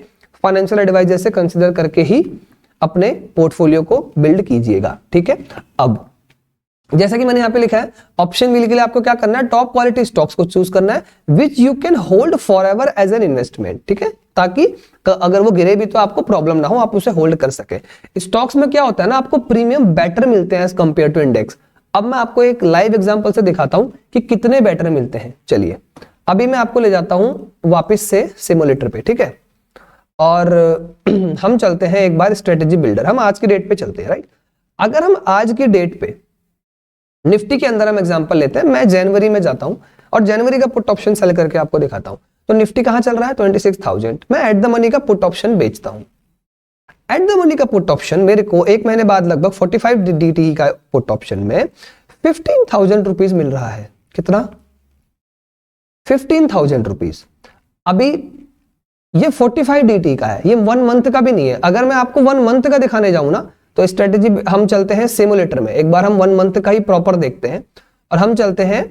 फाइनेंशियल एडवाइजर से कंसीडर करके ही अपने पोर्टफोलियो को बिल्ड कीजिएगा, ठीक है। अब जैसा कि मैंने यहां पे लिखा है, ऑप्शन व्हील के लिए आपको क्या करना है, टॉप क्वालिटी स्टॉक्स को चूज करना है which you can hold forever as an investment, ठीक है, ताकि अगर वो गिरे भी तो आपको प्रॉब्लम ना हो, आप उसे होल्ड कर सके। स्टॉक्स में क्या होता है ना, आपको प्रीमियम बेटर मिलते हैं एज कंपेयर टू इंडेक्स। अब मैं आपको एक लाइव एग्जांपल से दिखाता हूं कि कितने बेटर मिलते हैं। चलिए अभी मैं आपको ले जाता हूं वापस से सिमुलेटर पे, ठीक है, और हम चलते हैं एक बार स्ट्रेटेजी बिल्डर, हम आज की डेट पे चलते हैं, राइट। अगर हम आज की डेट पे निफ्टी के अंदर हम एग्जांपल लेते हैं, मैं जनवरी में जाता हूं और जनवरी का पुट ऑप्शन सेल करके आपको दिखाता हूं। तो निफ्टी कहां चल रहा है, 26,000, मैं एट द मनी का पुट ऑप्शन बेचता हूं। एट द मनी का पुट ऑप्शन मेरे को एक महीने बाद लगभग 45 DTE का पुट ऑप्शन में 15,000 रुपीज मिल रहा है। कितना, 15,000 रुपीज। अभी ये 45 DTE का है, ये 1 मंथ का भी नहीं है। अगर मैं आपको 1 मंथ का दिखाने जाऊं ना तो स्ट्रेटेजी हम चलते हैं सिमुलेटर में, एक बार हम 1 मंथ का ही प्रॉपर देखते हैं और हम चलते हैं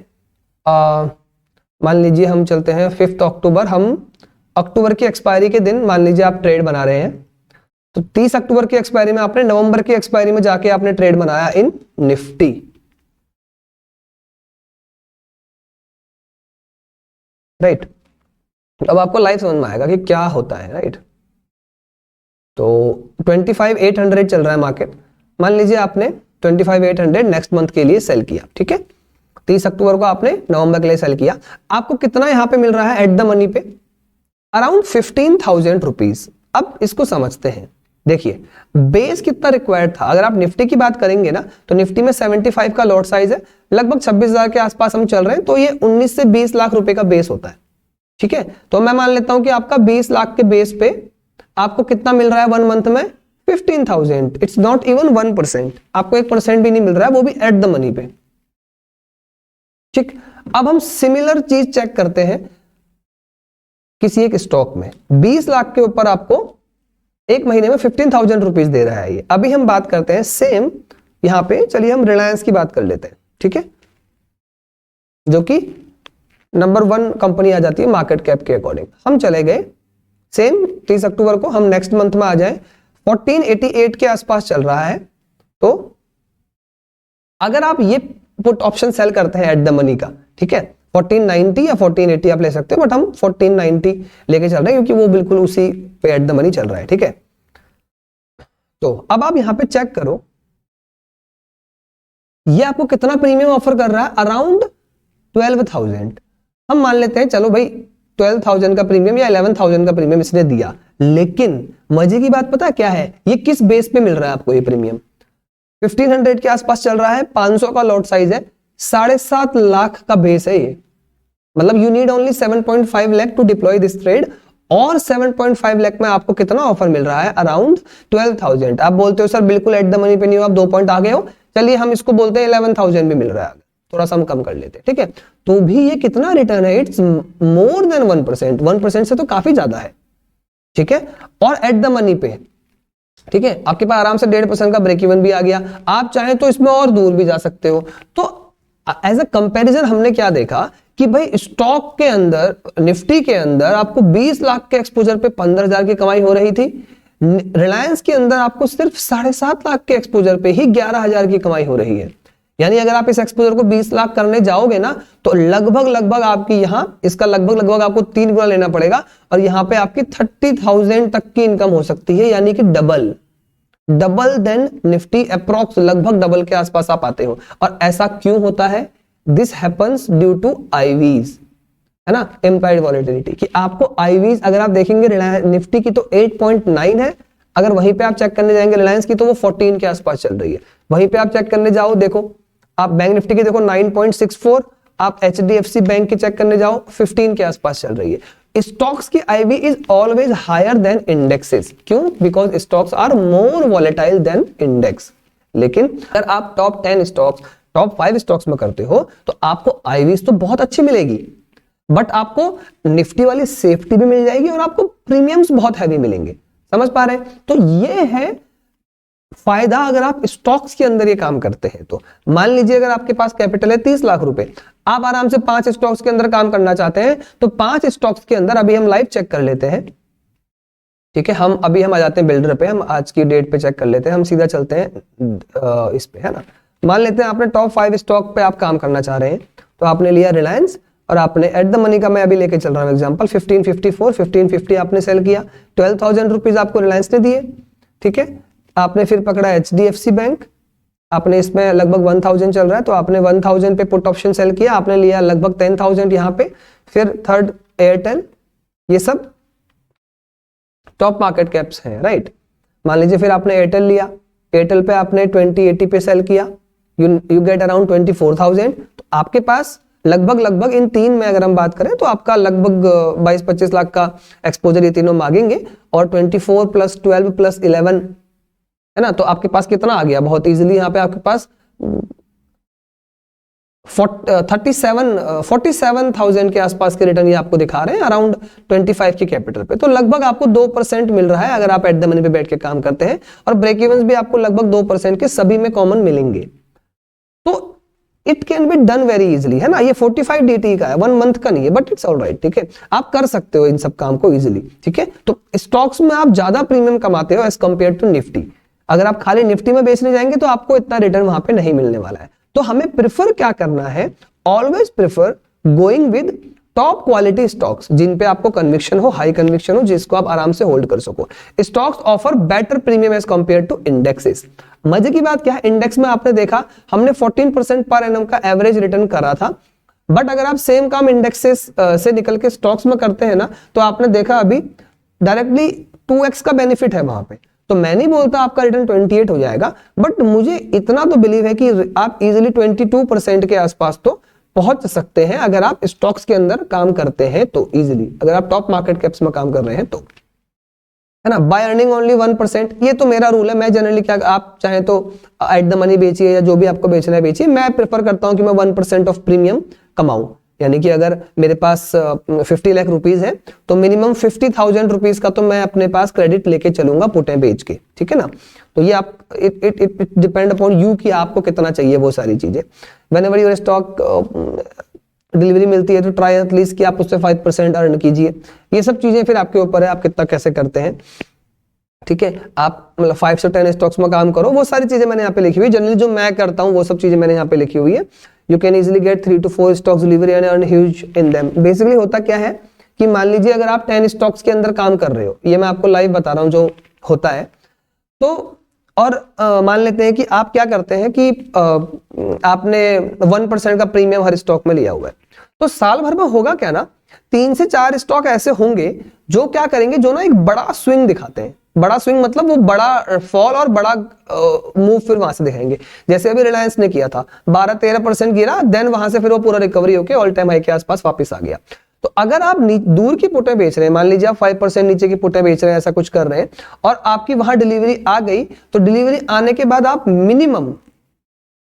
मान लीजिए हम चलते हैं 5 अक्टूबर, हम अक्टूबर की एक्सपायरी के दिन मान लीजिए आप ट्रेड बना रहे हैं, तो 30 अक्टूबर की एक्सपायरी में आपने नवंबर की एक्सपायरी में जाके आपने ट्रेड बनाया इन निफ्टी, राइट। अब आपको लाइव समझ में आएगा कि क्या होता है, राइट। तो 25,800 चल रहा है मार्केट, मान लीजिए आपने 25,800 नेक्स्ट मंथ के लिए सेल किया, ठीक है। 30 अक्टूबर को आपने नवंबर के लिए सेल किया, आपको कितना यहां पे मिल रहा है एट द मनी पे, अराउंड 15,000 रुपीज। अब इसको समझते हैं, देखिए बेस कितना रिक्वायर्ड था। अगर आप निफ्टी की बात करेंगे ना तो निफ्टी में 75 का लॉट साइज है, लगभग 26,000 के आसपास हम चल रहे हैं, तो ये 19 से 20 लाख रुपए का बेस होता है, ठीक है। तो मैं मान लेता हूं कि आपका 20 लाख के बेस पे आपको कितना मिल रहा है 1 मंथ में, 15,000, इट्स नॉट इवन 1%, आपको 1% भी नहीं मिल रहा है, वो भी एट द मनी पे। ठीक, अब हम सिमिलर चीज चेक करते हैं किसी एक स्टॉक में। 20 लाख के ऊपर आपको एक महीने में 15,000 रुपीज दे रहा है ये। अभी हम बात करते हैं सेम यहां पे, चलिए हम रिलायंस की बात कर लेते हैं, ठीक है, जो कि नंबर 1 कंपनी आ जाती है मार्केट कैप के अकॉर्डिंग। हम चले गए सेम 30 अक्टूबर को, हम नेक्स्ट मंथ में आ जाए, 1488 के आसपास चल रहा है। तो अगर आप ये पुट ऑप्शन सेल करते हैं एट द मनी का, ठीक है, 1490 या 1480 आप ले सकते हो, बट हम 1490 लेके चल रहे हैं क्योंकि वो बिल्कुल उसी पे एट द मनी चल रहा है, ठीक है। तो अब आप यहां पे चेक करो, ये आपको कितना प्रीमियम ऑफर कर रहा है, अराउंड 12,000। हम मान लेते हैं चलो भाई 12,000 का प्रीमियम या 11,000 का प्रीमियम इसने दिया, लेकिन मजे की बात पता क्या है, ये किस बेस पे मिल रहा है आपको ये प्रीमियम? 1500 के आसपास चल रहा है, 500 का लॉट साइज है, 7.5 लाख का बेस है ये। मतलब you need only 7.5 lakh to deploy this trade, और 7.5 लाख में आपको कितना ऑफर मिल रहा है, अराउंड 12,000। आप बोलते हो सर बिल्कुल एट द मनी पे नहीं हो, आप 2 पॉइंट आगे हो, चलिए हम इसको बोलते हैं 11,000 भी मिल रहा है, थोड़ा सा हम कम कर लेते हैं, ठीक है। तो भी ये कितना रिटर्न है, इट्स मोर देन 1%, 1% से तो काफी ज्यादा है, ठीक है, और एट द मनी पे, ठीक है। आपके पास आराम से 1.5% का ब्रेक इवन भी आ गया, आप चाहें तो इसमें और दूर भी जा सकते हो। तो एज अ कंपैरिजन हमने क्या देखा कि भाई स्टॉक के अंदर, निफ्टी के अंदर आपको 20 लाख के एक्सपोजर पे 15,000 की कमाई हो रही थी, रिलायंस के अंदर आपको सिर्फ 7.5 लाख के एक्सपोजर पे ही 11,000 की कमाई हो रही है। यानी अगर आप इस एक्सपोजर को 20 लाख करने जाओगे ना, तो लगभग आपकी यहां इसका लगभग आपको 3 गुना लेना पड़ेगा, और यहां पे आपकी 30,000 तक की इनकम हो सकती है, यानी कि डबल देन निफ्टी, अप्रॉक्स लगभग डबल के आसपास आप आते हो। और ऐसा क्यों होता है? This happens due to IVs, है ना, इम्प्लाइड वॉलेटिलिटी, कि आपको आईवीज अगर आप देखेंगे निफ्टी की तो 8.9 है, अगर वहीं पे आप चेक करने जाएंगे रिलायंस की तो वो 14 के आसपास चल रही है। वहीं पे आप चेक करने जाओ, देखो आप बैंक निफ्टी की देखो 9.64, आप एचडीएफसी बैंक की चेक करने जाओ 15 के आसपास चल रही है। स्टॉक्स की IV is always higher than indexes, क्यों? Because stocks are more volatile than index. लेकिन अगर आप टॉप 10 स्टॉक्स, टॉप 5 स्टॉक्स में करते हो तो आपको आईवीज तो बहुत अच्छी मिलेगी, बट आपको निफ्टी वाली सेफ्टी भी मिल जाएगी और आपको प्रीमियम्स बहुत हैवी मिलेंगे। समझ पा रहे हैं? तो ये है फायदा अगर आप स्टॉक्स के अंदर ये काम करते हैं। तो मान लीजिए अगर आपके पास कैपिटल है 30 लाख रुपए, आप आराम से 5 स्टॉक्स के अंदर काम करना चाहते हैं, तो 5 स्टॉक्स के अंदर अभी हम लाइव चेक कर लेते हैं, ठीक है। हम आ जाते हैं बिल्डर पे, हम आज की डेट पे चेक कर लेते हैं, हम सीधा चलते हैं इस पे, है ना। मान लेते हैं आपने टॉप 5 स्टॉक पे आप काम करना चाह रहे हैं, तो आपने लिया रिलायंस, और आपने एट द मनी का मैं अभी लेके चल रहा हूं एग्जांपल 1550 आपने सेल किया, 12,000 रुपीज आपको रिलायंस ने दिए, ठीक है। आपने फिर पकड़ा एचडीएफसी बैंक, आपने इसमें लगभग 1,000 चल रहा है, तो आपने 1,000 पे पुट ऑप्शन सेल किया, आपने लिया लगभग 10,000 यहाँ पे, फिर थर्ड एयरटेल, ये सब टॉप मार्केट कैप्स हैं, राइट। मान लीजिए फिर आपने एयरटेल लिया, एयरटेल पे आपने 2080 पे सेल किया, यू गेट अराउंड 24,000। तो आपके पास लगभग इन 3 में अगर हम बात करें तो आपका लगभग 22-25 लाख का एक्सपोजर ये तीनों मांगेंगे, और 24 + 12 + 11, है ना। तो आपके पास कितना आ गया? बहुत इजीली यहाँ पे आपके पास 47,000 के आसपास के रिटर्न ये आपको दिखा रहे हैं अराउंड 25 के कैपिटल पे। तो लगभग आपको 2% मिल रहा है अगर आप एट द मनी पे बैठ के काम करते हैं, और ब्रेक इवन्स भी आपको लगभग 2% के सभी में कॉमन मिलेंगे। तो it can be done very easily, है ना। ये 45 DT का है, 1 मंथ का नहीं है, बट इट्स ऑलराइट, ठीक है। आप कर सकते हो इन सब काम को इजिली, ठीक है। तो स्टॉक्स में आप ज्यादा प्रीमियम कमाते हो एज कंपेयर टू निफ्टी। अगर आप खाली निफ्टी में बेचने जाएंगे तो आपको इतना रिटर्न वहां पे नहीं मिलने वाला है। तो हमें प्रिफर क्या करना है? Always prefer going with top quality stocks, जिन पे आपको कन्विक्शन हो, हाई कन्विक्शन हो, जिसको आप आराम से होल्ड कर सको। Stocks offer better premium as compared to indexes. मजे की बात क्या है, इंडेक्स में आपने देखा हमने 14% पर एनम का एवरेज रिटर्न करा था, बट अगर आप सेम काम इंडेक्सेस से निकल के स्टॉक्स में करते हैं ना, तो आपने देखा अभी डायरेक्टली 2x का बेनिफिट है वहां पे। तो मैं नहीं बोलता आपका रिटर्न 28 हो जाएगा, बट मुझे इतना तो बिलीव है कि आप इजीली 22% के आसपास तो पहुंच सकते हैं अगर आप स्टॉक्स के अंदर काम करते हैं तो इजीली, अगर आप टॉप मार्केट कैप्स में काम कर रहे हैं तो। है ना, बाय अर्निंग ओनली 1%। ये तो मेरा रूल है, मैं जनरली क्या, आप चाहे तो एट द मनी बेचिए या जो भी आपको बेचना है बेचिए, मैं प्रेफर करता हूं कि मैं 1% ऑफ प्रीमियम कमाऊं। यानी कि अगर मेरे पास 50 लाख रुपीज है तो मिनिमम 50,000 रुपीज का तो मैं अपने पास क्रेडिट लेके चलूंगा पुटें बेच के, ठीक है ना। तो ये आप इट डिपेंड अपॉन यू कि आपको कितना चाहिए वो सारी चीजें। व्हेनेवर योर स्टॉक डिलीवरी मिलती है तो ट्राई एटलीस्ट कि आप उससे 5% अर्न कीजिए। ये सब चीजें फिर आपके ऊपर है, आप कितना कैसे करते हैं, ठीक है। आप मतलब 5 से 10 स्टॉक्स में काम करो, वो सारी चीजें मैंने यहाँ पे लिखी हुई। जनरली जो मैं करता हूँ वो सब चीजें मैंने यहाँ पे लिखी हुई है। You can easily get 3 to 4 stocks delivery and earn huge in them. Basically होता क्या है कि मान लीजिए अगर आप 10 स्टॉक्स के अंदर काम कर रहे हो, ये मैं आपको लाइव बता रहा हूँ जो होता है, तो और मान लेते हैं कि आप क्या करते हैं कि आपने 1% का प्रीमियम हर स्टॉक में लिया हुआ है, तो साल भर में होगा क्या ना, 3 से 4 स्टॉक ऐसे होंगे जो क्या करेंगे, जो ना एक बड़ा स्विंग दिखाते हैं। बड़ा स्विंग मतलब वो बड़ा फॉल और बड़ा मूव फिर वहां से दिखाएंगे। जैसे अभी रिलायंस ने किया था, 12-13% गिरा, देन वहां से फिर वो पूरा रिकवरी होकर ऑल टाइम हाई के आसपास वापस आ गया। तो अगर आप दूर की पुटें बेच रहे हैं, मान लीजिए आप 5% नीचे की पुटें बेच रहे हैं, ऐसा कुछ कर रहे हैं, और आपकी वहां डिलीवरी आ गई, तो डिलीवरी आने के बाद आप मिनिमम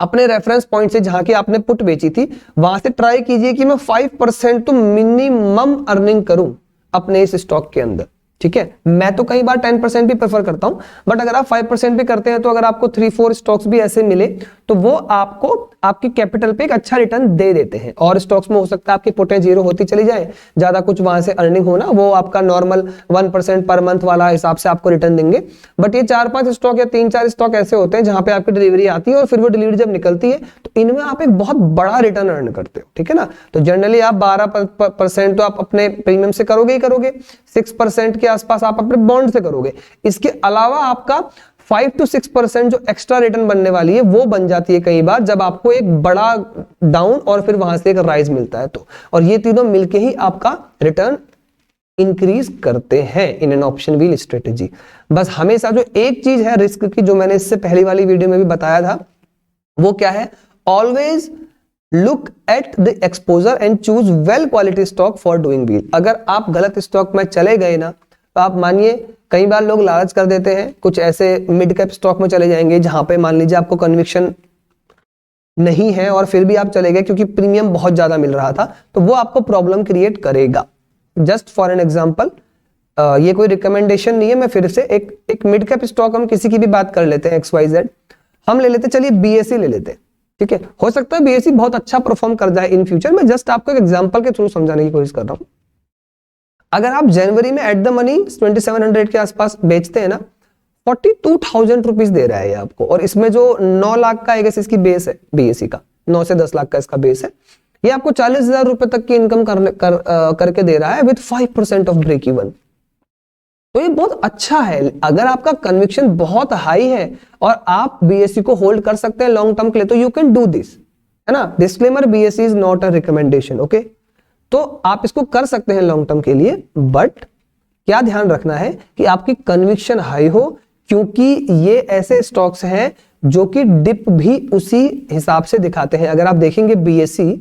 अपने रेफरेंस पॉइंट से जहां की आपने पुट बेची थी वहां से ट्राई कीजिए कि मैं 5% तो मिनिमम अर्निंग करूं अपने इस स्टॉक के अंदर, ठीक है। मैं तो कई बार 10% भी प्रेफर करता हूं, बट अगर आप 5% भी करते हैं तो अगर आपको 3-4 स्टॉक्स भी ऐसे मिले तो वो आपको आपकी कैपिटल पे एक अच्छा रिटर्न दे देते हैं। और स्टॉक्स में हो सकता है आपकी पुटें जीरो होती चली जाए, ज्यादा कुछ वहां से अर्निंग होना, वो आपका नॉर्मल 1% पर मंथ वाला हिसाब से आपको रिटर्न देंगे। बट ये 4-5 स्टॉक या 3-4 स्टॉक ऐसे होते हैं जहां पे आपकी डिलीवरी आती है और फिर वो डिलीवरी जब निकलती है तो इनमें आप एक बहुत बड़ा रिटर्न अर्न करते हो, ठीक है ना। तो जनरली आप 12% तो आप अपने प्रीमियम से करोगे ही करोगे, 6% के आसपास आप अपने बॉन्ड से करोगे। इसके अलावा आपका 5 to 6% जो एक्स्ट्रा रिटर्न बनने वाली है वो बन जाती है कई बार जब आपको एक बड़ा डाउन और फिर वहां से एक राइज मिलता है तो। और ये तीनों मिलके ही आपका रिटर्न इंक्रीज करते हैं in an option wheel strategy. बस हमेशा जो एक चीज है रिस्क की, जो मैंने इससे पहली वाली वीडियो में भी बताया था, वो क्या है, always look at the exposure and choose well quality stock for doing wheel. अगर आप गलत स्टॉक में चले गए ना, तो आप मानिए कई बार लोग लालच कर देते हैं, कुछ ऐसे मिड कैप स्टॉक में चले जाएंगे जहां पे मान लीजिए आपको कन्विक्शन नहीं है और फिर भी आप चले गए क्योंकि प्रीमियम बहुत ज्यादा मिल रहा था, तो वो आपको प्रॉब्लम क्रिएट करेगा। जस्ट फॉर एन एग्जांपल, ये कोई रिकमेंडेशन नहीं है, मैं फिर से एक मिड कैप स्टॉक हम किसी की भी बात कर लेते हैं, XYZ हम ले लेते, चलिए BSE ले लेते हैं, ठीक है। हो सकता है BSE बहुत अच्छा परफॉर्म कर जाए इन फ्यूचर, मैं जस्ट आपको एक एग्जांपल के थ्रू समझाने की कोशिश कर रहा हूं। अगर आप जनवरी में एट द मनी 2700 के आसपास बेचते हैं ना, 42,000 रुपीज दे रहा है आपको, और इसमें जो 9 लाख का इसकी बेस है BSE का, 9 से 10 लाख का इसका बेस है, ये आपको 40,000 रुपए तक की इनकम करके दे रहा है विद 5% ऑफ ब्रेक इवन। तो ये बहुत अच्छा है। अगर आपका कन्विक्शन बहुत हाई है और आप BSE को होल्ड कर सकते हैं लॉन्ग टर्म के लिए, तो यू कैन डू दिस, है ना। Disclaimer, BSE is not a recommendation, okay. तो आप इसको कर सकते हैं लॉन्ग टर्म के लिए, बट क्या ध्यान रखना है कि आपकी कन्विक्शन हाई हो, क्योंकि ये ऐसे स्टॉक्स हैं जो कि डिप भी उसी हिसाब से दिखाते हैं। अगर आप देखेंगे BSE,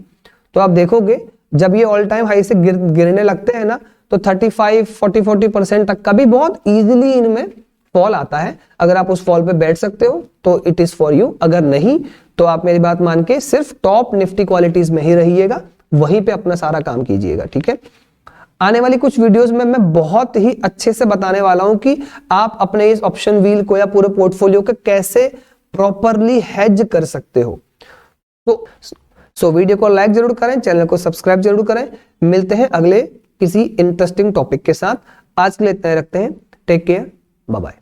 तो आप देखोगे जब ये ऑल टाइम हाई से गिरने लगते हैं ना, तो 35-40% तक का भी बहुत इजीली इनमें फॉल आता है। अगर आप उस फॉल पे बैठ सकते हो तो इट इज फॉर यू, अगर नहीं तो आप मेरी बात मान के सिर्फ टॉप निफ्टी क्वालिटीज में ही रहिएगा, वहीं पे अपना सारा काम कीजिएगा, ठीक है। आने वाली कुछ वीडियोस में मैं बहुत ही अच्छे से बताने वाला हूं कि आप अपने इस ऑप्शन व्हील को या पूरे पोर्टफोलियो को कैसे प्रॉपरली हेज कर सकते हो। तो वीडियो को लाइक जरूर करें, चैनल को सब्सक्राइब जरूर करें। मिलते हैं अगले किसी इंटरेस्टिंग टॉपिक के साथ। आज के लिए इतना ही रखते हैं। Take care, bye bye.